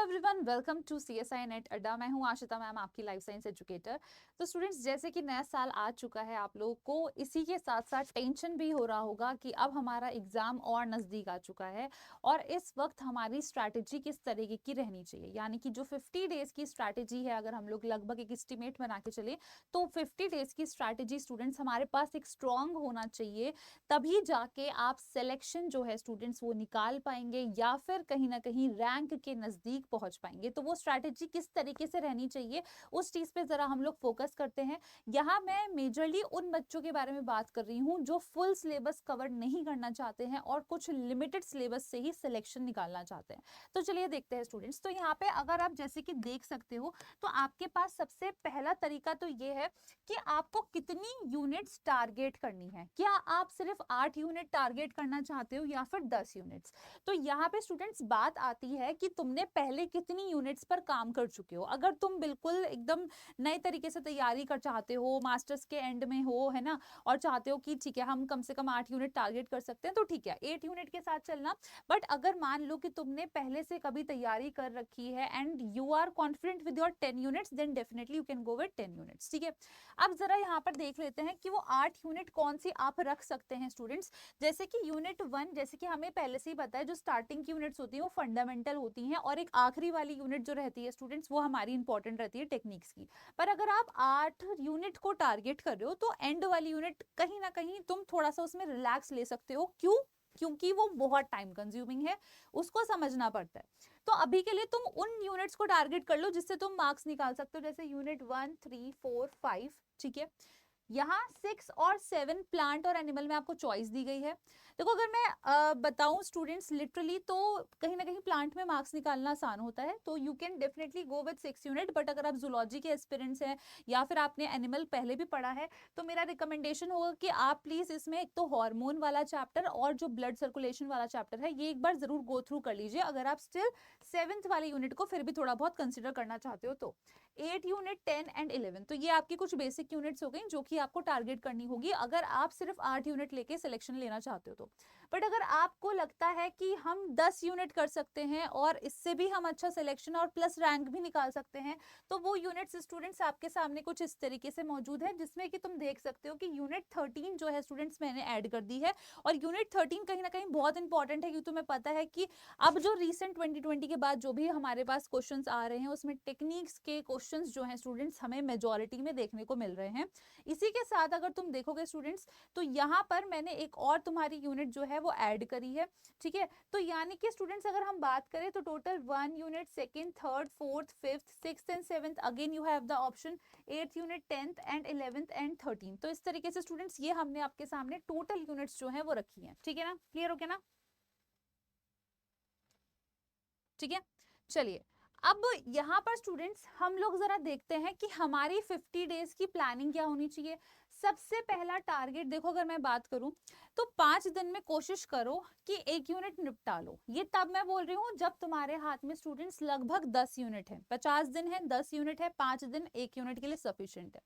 Hello everyone, welcome to CSI NET Adda. मैं हूं Ashita ma'am, आपकी लाइफ साइंस एजुकेटर। तो स्टूडेंट्स, जैसे कि नया साल आ चुका है, आप लोगों को इसी के साथ साथ टेंशन भी हो रहा होगा कि अब हमारा एग्जाम और नज़दीक आ चुका है और इस वक्त हमारी स्ट्रैटेजी किस तरीके की रहनी चाहिए। यानी कि जो 50 डेज की स्ट्रैटेजी है, अगर हम लोग लगभग एक एस्टिमेट बना के चले तो 50 डेज की स्ट्रैटेजी स्टूडेंट्स हमारे पास एक स्ट्रॉन्ग होना चाहिए, तभी जाके आप सिलेक्शन जो है स्टूडेंट्स वो निकाल पाएंगे या फिर कहीं ना कहीं रैंक के नजदीक पहुंच पाएंगे। तो वो स्ट्रैटेजी किस तरीके से रहनी चाहिए, उस चीज पे जरा हम लोग फोकस करते हैं। यहाँ मैं मेजरली उन बच्चों के बारे में बात कर रही हूँ जो फुल सिलेबस कवर नहीं करना चाहते हैं और कुछ लिमिटेड सिलेबस से ही सिलेक्शन निकालना चाहते हैं। तो चलिए देखते हैं स्टूडेंट्स। तो यहाँ पे अगर आप जैसे कि देख सकते हो, तो आपके पास सबसे पहला तरीका तो ये है कि आपको कितनी यूनिट्स टारगेट करनी है। क्या आप सिर्फ 8 यूनिट टारगेट करना चाहते हो या फिर 10 यूनिट्स? तो यहाँ पे स्टूडेंट्स बात आती है कि तुमने पहले कितनी यूनिट्स पर काम कर चुके हो। अगर तुम बिल्कुल एकदम नए तरीके से तैयारी कर चाहते हो, मास्टर्स के एंड में हो, है ना, और चाहते हो कि ठीक है हम कम से कम 8 यूनिट टारगेट कर सकते हैं, तो ठीक है 8 यूनिट के साथ चलना। बट अगर मान लो कि तुमने पहले से कभी तैयारी कर रखी है and you are confident with your 10 units, then definitely you can go with 10 units. ठीक है, अब जरा यहाँ पर देख लेते हैं कि वो 8 यूनिट कौन सी आप रख सकते हैं स्टूडेंट्स। जैसे कि यूनिट 1, जैसे कि हमें पहले से ही पता है जो स्टार्टिंग की यूनिट्स होती है वो फंडामेंटल होती हैं, और एक आखिरी वाली यूनिट जो रहती है स्टूडेंट्स वो हमारी इंपॉर्टेंट रहती है टेक्निक्स की। पर अगर आप 8 यूनिट को टारगेट कर रहे हो तो एंड वाली यूनिट कहीं ना कहीं तुम थोड़ा सा उसमें रिलैक्स ले सकते हो। क्यों? क्योंकि वो बहुत टाइम कंज्यूमिंग है, उसको समझना पड़ता है। तो अभी के लिए तुम उन यूनिट्स को टारगेट कर लो जिससे तुम मार्क्स निकाल सकते हो, जैसे यूनिट 1, 3, 4, 5। ठीक है, यहाँ 6 और 7 प्लांट और एनिमल में आपको चॉइस दी गई है। देखो, अगर मैं बताऊं स्टूडेंट्स लिटरली, तो कहीं ना कहीं प्लांट में मार्क्स निकालना आसान होता है, तो you can definitely go with 6 unit. But अगर आप जूलॉजी के एस्पिरेंट्स हैं या फिर आपने एनिमल पहले भी पढ़ा है, तो मेरा रिकमेंडेशन होगा कि आप प्लीज इसमें एक तो हार्मोन वाला चैप्टर और जो ब्लड सर्कुलेशन वाला चैप्टर है ये एक बार जरूर गो थ्रू कर लीजिए, अगर आप स्टिल 7th वाले यूनिट को फिर भी थोड़ा बहुत कंसिडर करना चाहते हो तो। 8 यूनिट, 10 एंड 11, तो ये आपकी कुछ बेसिक यूनिट्स हो गई जो कि आपको टारगेट करनी होगी अगर आप सिर्फ 8 यूनिट लेके सिलेक्शन लेना चाहते हो तो। बट अगर आपको लगता है कि हम 10 यूनिट कर सकते हैं और इससे भी हम अच्छा सिलेक्शन और प्लस रैंक भी निकाल सकते हैं, तो वो यूनिट्स स्टूडेंट्स आपके सामने कुछ इस तरीके से मौजूद है, जिसमें कि तुम देख सकते हो कि यूनिट 13 जो है स्टूडेंट्स मैंने ऐड कर दी है। और यूनिट 13 कहीं ना कहीं बहुत इंपॉर्टेंट है, क्योंकि तुम्हें पता है कि अब जो रिसेंट 2020 के बाद जो भी हमारे पास क्वेश्चंस आ रहे हैं उसमें टेक्निक्स के क्वेश्चंस जो हैं स्टूडेंट्स हमें मेजॉरिटी में देखने को मिल रहे हैं। इसी के साथ अगर तुम देखोगे स्टूडेंट्स, तो यहाँ पर मैंने एक और तुम्हारी यूनिट जो है वो ऐड करी है। ठीक है, तो यानी कि स्टूडेंट्स अगर हम बात करें तो total 1 unit, 2nd, 3rd, 4th, 5th, 6th and 7th, again you have the option 8th unit, 10th and 11th and 13th। तो इस तरीके से स्टूडेंट्स ये हमने आपके सामने टोटल यूनिट्स जो है वो रखी है। ठीक है ना, क्लियर हो गया ना? ठीक है, चलिए अब यहाँ पर स्टूडेंट्स हम लोग जरा देखते हैं कि हमारी 50 डेज की प्लानिंग क्या होनी चाहिए। सबसे पहला टारगेट देखो, अगर मैं बात करूं तो 5 दिन में कोशिश करो कि 1 यूनिट निपटा लो। ये तब मैं बोल रही हूँ जब तुम्हारे हाथ में स्टूडेंट्स लगभग 10 यूनिट है। 50 दिन है, 10 यूनिट है, 5 दिन 1 यूनिट के लिए सफिशिएंट है।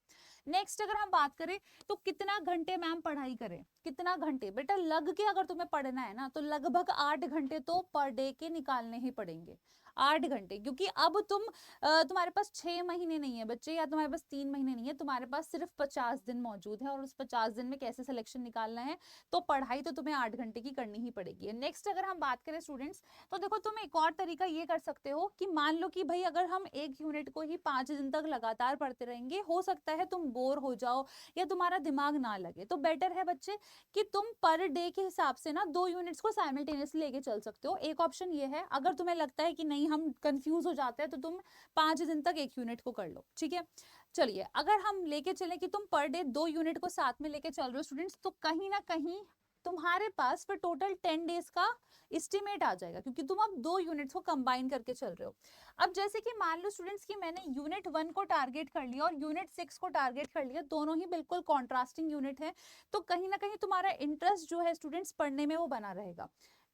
नेक्स्ट अगर हम बात करें तो कितना घंटे मैम पढ़ाई करें, कितना घंटे बेटा लग के अगर तुम्हें पढ़ना है ना, तो लगभग 8 घंटे तो पर डे के निकालने ही पड़ेंगे। 8 घंटे, क्योंकि अब तुम्हारे पास 6 महीने नहीं है बच्चे, या तुम्हारे पास 3 महीने नहीं है, तुम्हारे पास सिर्फ 50 दिन मौजूद है, और उस 50 दिन में कैसे सिलेक्शन निकालना है, तो पढ़ाई तो तुम्हें 8 घंटे की करनी ही पड़ेगी। नेक्स्ट अगर हम बात करें स्टूडेंट्स, तो देखो तुम एक और तरीका ये कर सकते हो कि मान लो कि भाई अगर हम 1 यूनिट को ही 5 दिन तक लगातार पढ़ते रहेंगे, हो सकता है तुम बोर हो जाओ या तुम्हारा दिमाग ना लगे, तो बेटर है बच्चे कि तुम पर डे के हिसाब से ना 2 यूनिट्स को साइमल्टेनियसली लेके चल सकते हो। एक ऑप्शन ये है, अगर तुम्हें लगता है कि नहीं हम कंफ्यूज हो जाते हैं, तो तुम 5 दिन तक 1 यूनिट को कर लो। ठीक है, चलिए अगर हम लेके चले कि तुम पर डे 2 यूनिट को साथ में लेके चल रहे हो स्टूडेंट्स, तो कहीं ना कहीं तुम्हारे पास फिर टोटल 10 डेज का एस्टिमेट आ जाएगा, क्योंकि तुम अब 2 यूनिट्स को कंबाइन करके चल रहे हो। अब जैसे कि मान लो स्टूडेंट्स कि मैंने यूनिट 1 को टारगेट कर लिया और यूनिट 6 को टारगेट कर लिया, दोनों ही बिल्कुल कॉन्ट्रास्टिंग यूनिट है, तो कहीं ना कहीं तुम्हारा इंटरेस्ट जो है स्टूडेंट्स पढ़ने में वो बना रहेगा।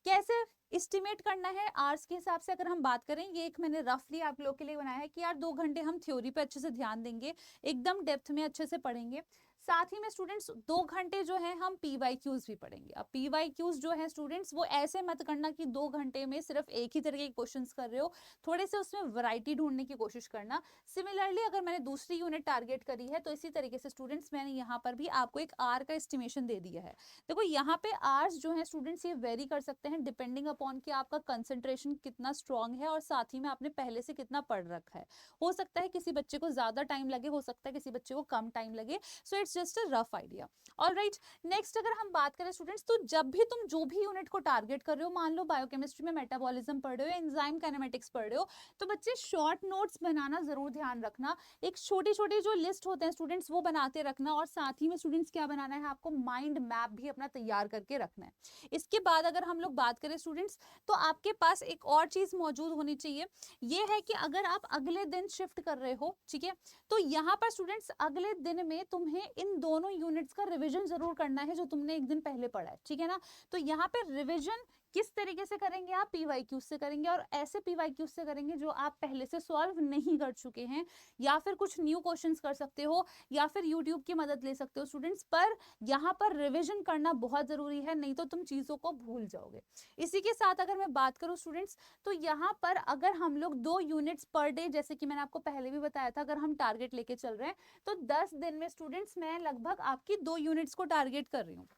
कैसे एस्टिमेट करना है आवर्स के हिसाब से, अगर हम बात करें, ये एक मैंने रफली आप लोग के लिए बनाया है कि यार 2 घंटे हम थ्योरी पे अच्छे से ध्यान देंगे, एकदम डेप्थ में अच्छे से पढ़ेंगे। साथ ही में स्टूडेंट्स 2 घंटे जो है हम PYQs भी पढ़ेंगे। अब PYQs जो है स्टूडेंट्स वो ऐसे मत करना कि 2 घंटे में सिर्फ एक ही तरह के क्वेश्चंस कर रहे हो, थोड़े से उसमें वैरायटी ढूंढने की कोशिश करना। सिमिलरली अगर मैंने दूसरी यूनिट टारगेट करी है तो इसी तरीके से स्टूडेंट्स मैंने यहाँ पर भी आपको एक आर का एस्टिमेशन दे दिया है। देखो यहाँ पे आर्स जो है स्टूडेंट्स ये वेरी कर सकते हैं डिपेंडिंग अपॉन कि आपका कंसंट्रेशन कितना स्ट्रांग है और साथ ही में आपने पहले से कितना पढ़ रखा है। हो सकता है किसी बच्चे को ज्यादा टाइम लगे, हो सकता है किसी बच्चे को कम टाइम लगे, so it's just a rough idea. Alright, next अगर हम बात करें स्टूडेंट्स, तो जब भी तुम जो भी यूनिट को टारगेट कर रहे हो, मान लो बायोकेमिस्ट्री में मेटाबॉलिज्म पढ़ रहे हो, एंजाइम काइनेमेटिक्स पढ़ रहे हो, तो बच्चे शॉर्ट नोट्स बनाना जरूर ध्यान रखना। एक छोटी छोटी जो लिस्ट होते हैं स्टूडेंट्स वो बनाते रखना, और साथ ही में स्टूडेंट्स क्या बनाना है, आपको माइंड मैप भी अपना तैयार करके रखना है। इसके बाद अगर हम लोग बात करें स्टूडेंट्स, तो आपके पास एक और चीज मौजूद होनी चाहिए, ये है कि अगर आप अगले दिन शिफ्ट कर रहे हो, ठीक है, तो यहाँ पर स्टूडेंट्स अगले दिन में तुम्हें इन दोनों यूनिट्स का रिवीजन जरूर करना है जो तुमने एक दिन पहले पढ़ा है, ठीक है ना। तो यहाँ पे रिवीजन किस तरीके से करेंगे, आप PYQ से करेंगे, और ऐसे PYQ से करेंगे जो आप पहले से सॉल्व नहीं कर चुके हैं, या फिर कुछ न्यू क्वेश्चंस कर सकते हो, या फिर यूट्यूब की मदद ले सकते हो स्टूडेंट्स। पर यहाँ पर रिवीजन करना बहुत जरूरी है, नहीं तो तुम चीजों को भूल जाओगे। इसी के साथ अगर मैं बात करूं स्टूडेंट्स, तो यहाँ पर अगर हम लोग 2 यूनिट्स पर डे, जैसे कि मैंने आपको पहले भी बताया था, अगर हम टारगेट लेके चल रहे हैं तो 10 दिन में स्टूडेंट्स मैं लगभग आपकी 2 यूनिट्स को टारगेट कर रही हूँ।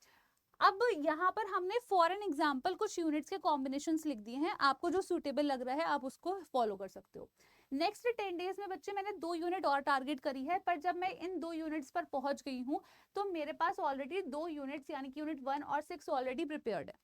अब यहाँ पर हमने फॉर एन एग्जाम्पल कुछ यूनिट्स के कॉम्बिनेशंस लिख दिए हैं, आपको जो सूटेबल लग रहा है आप उसको फॉलो कर सकते हो। नेक्स्ट 10 डेज में बच्चे मैंने 2 यूनिट और टारगेट करी है, पर जब मैं इन 2 यूनिट्स पर पहुंच गई हूँ तो मेरे पास ऑलरेडी 2 यूनिट्स यानी कि यूनिट 1 और 6 ऑलरेडी प्रिपेयर्ड है।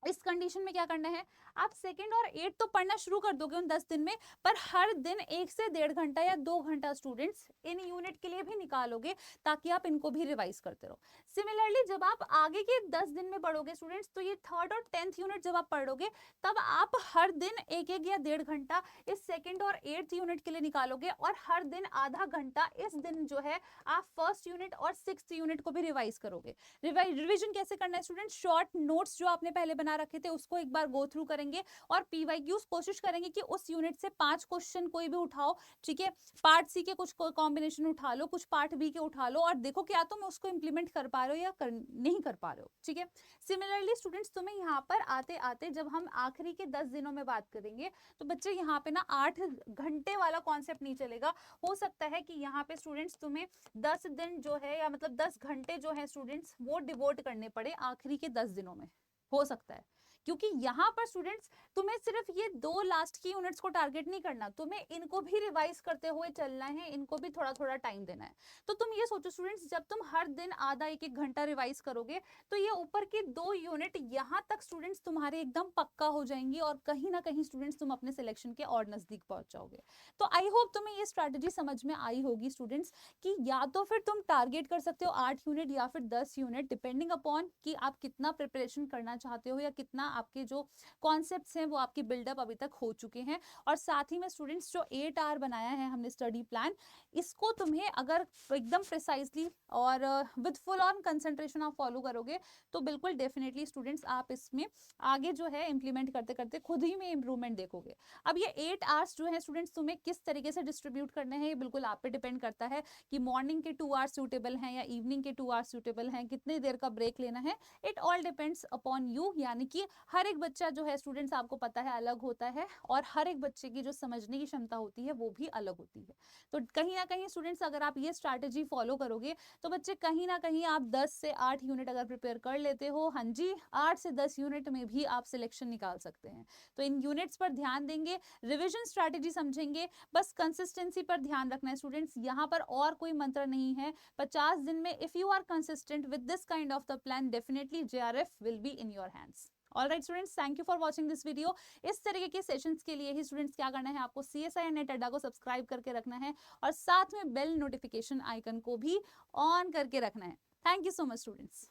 इस कंडीशन में क्या करना है, आप 2nd और 8 तो पढ़ना शुरू कर दोगे उन 10 दिन में, पर हर दिन 1 से 1.5 घंटा या 2 घंटा स्टूडेंट्स इन यूनिट के लिए भी निकालोगे, ताकि आप इनको भी रिवाइज करते रहो। सिमिलरली जब आप आगे के 10 दिन में पढ़ोगे स्टूडेंट्स, तो ये 3rd और 10th यूनिट जब आप पढ़ोगे, तब आप हर दिन 1-1 या 1.5 घंटा इस 2nd और 8th यूनिट के लिए निकालोगे, और हर दिन आधा घंटा इस दिन जो है आप 1st यूनिट और 6th यूनिट को भी रिवाइज करोगे। रिविजन कैसे करना है स्टूडेंट, शॉर्ट नोट्स जो आपने पहले बना रखे थे उसको एक बार गो थ्रू करेंगे, और PYQs कोशिश करेंगे कि उस यूनिट से 5 क्वेश्चन कोई भी उठाओ, ठीक है, पार्ट सी के कुछ कॉम्बिनेशन उठा लो, कुछ पार्ट बी के उठा लो, और देखो क्या तुम उसको इंप्लीमेंट कर पा रहे हो या नहीं कर पा रहे हो, ठीक है। सिमिलरली स्टूडेंट्स तुम्हें यहाँ पर आते आते जब हम आखिरी के 10 दिनों में बात करेंगे, तो बच्चे यहाँ पे ना 8 घंटे वाला कॉन्सेप्ट नहीं चलेगा। हो सकता है कि यहाँ पे स्टूडेंट्स तुम्हें 10 दिन जो है, या मतलब 10 घंटे जो है स्टूडेंट्स वो डिवोट करने पड़े आखिरी के 10 दिनों में, हो सकता है, क्योंकि यहाँ पर स्टूडेंट्स तुम्हें सिर्फ ये 2 लास्ट की यूनिट्स को टारगेट नहीं करना, तुम्हें इनको भी रिवाइज करते हुए चलना है, इनको भी थोड़ा थोड़ा टाइम देना है। तो तुम ये सोचो स्टूडेंट्स, जब तुम हर दिन आधा 1-1 घंटा रिवाइज करोगे, तो ये ऊपर की 2 यूनिट यहाँ तक स्टूडेंट्स तुम्हारे एकदम पक्का हो जाएंगी, और कहीं ना कहीं स्टूडेंट्स तुम अपने सिलेक्शन के और नजदीक पहुंच जाओगे। तो आई होप तुम्हें ये स्ट्रैटेजी समझ में आई होगी स्टूडेंट्स, कि या तो फिर तुम टारगेट कर सकते हो 8 यूनिट या फिर 10 यूनिट, डिपेंडिंग अपॉन कि आप कितना प्रिपरेशन करना चाहते हो, या कितना आपके जो कॉन्सेप्ट्स हैं वो आपकी बिल्डअप अभी तक हो चुके हैं। और साथ ही में स्टूडेंट्स जो 8 आवर बनाया है हमने स्टडी प्लान, इसको तुम्हें अगर एकदम प्रिसाइजली और विद फुल ऑन कंसंट्रेशन आप फॉलो करोगे, तो बिल्कुल डेफिनेटली स्टूडेंट्स आप इसमें आगे जो है इंप्लीमेंट करते करते खुद ही में इंप्रूवमेंट देखोगे। अब ये 8 आवर्स जो है स्टूडेंट्स तुम्हें किस तरीके से डिस्ट्रीब्यूट करने हैं, ये बिल्कुल आप पे डिपेंड करता है कि मॉर्निंग के 2 आवर्स सूटेबल हैं या इवनिंग के 2 आवर्स सूटेबल हैं, कितनी देर का ब्रेक लेना है, it all depends upon you. यानी कि हर एक बच्चा जो है स्टूडेंट्स आपको पता है अलग होता है, और हर एक बच्चे की जो समझने की क्षमता होती है वो भी अलग होती है। तो कहीं ना कहीं स्टूडेंट्स अगर आप ये स्ट्रैटेजी फॉलो करोगे, तो बच्चे कहीं ना कहीं आप 10 से 8 यूनिट अगर प्रिपेयर कर लेते हो, हाँ जी, 8 से 10 यूनिट में भी आप सिलेक्शन निकाल सकते हैं। तो इन यूनिट्स पर ध्यान देंगे, रिविजन स्ट्रैटेजी समझेंगे, बस कंसिस्टेंसी पर ध्यान रखना है स्टूडेंट्स। यहाँ पर और कोई मंत्र नहीं है। 50 दिन में if you are consistent with this kind of the plan, definitely JRF will be in your hands. Alright students, thank you for watching this video. इस तरीके के सेशंस के लिए ही स्टूडेंट्स क्या करना है, आपको CSI नेट अड्डा को सब्सक्राइब करके रखना है, और साथ में बेल नोटिफिकेशन आइकन को भी ऑन करके रखना है। Thank you so much students.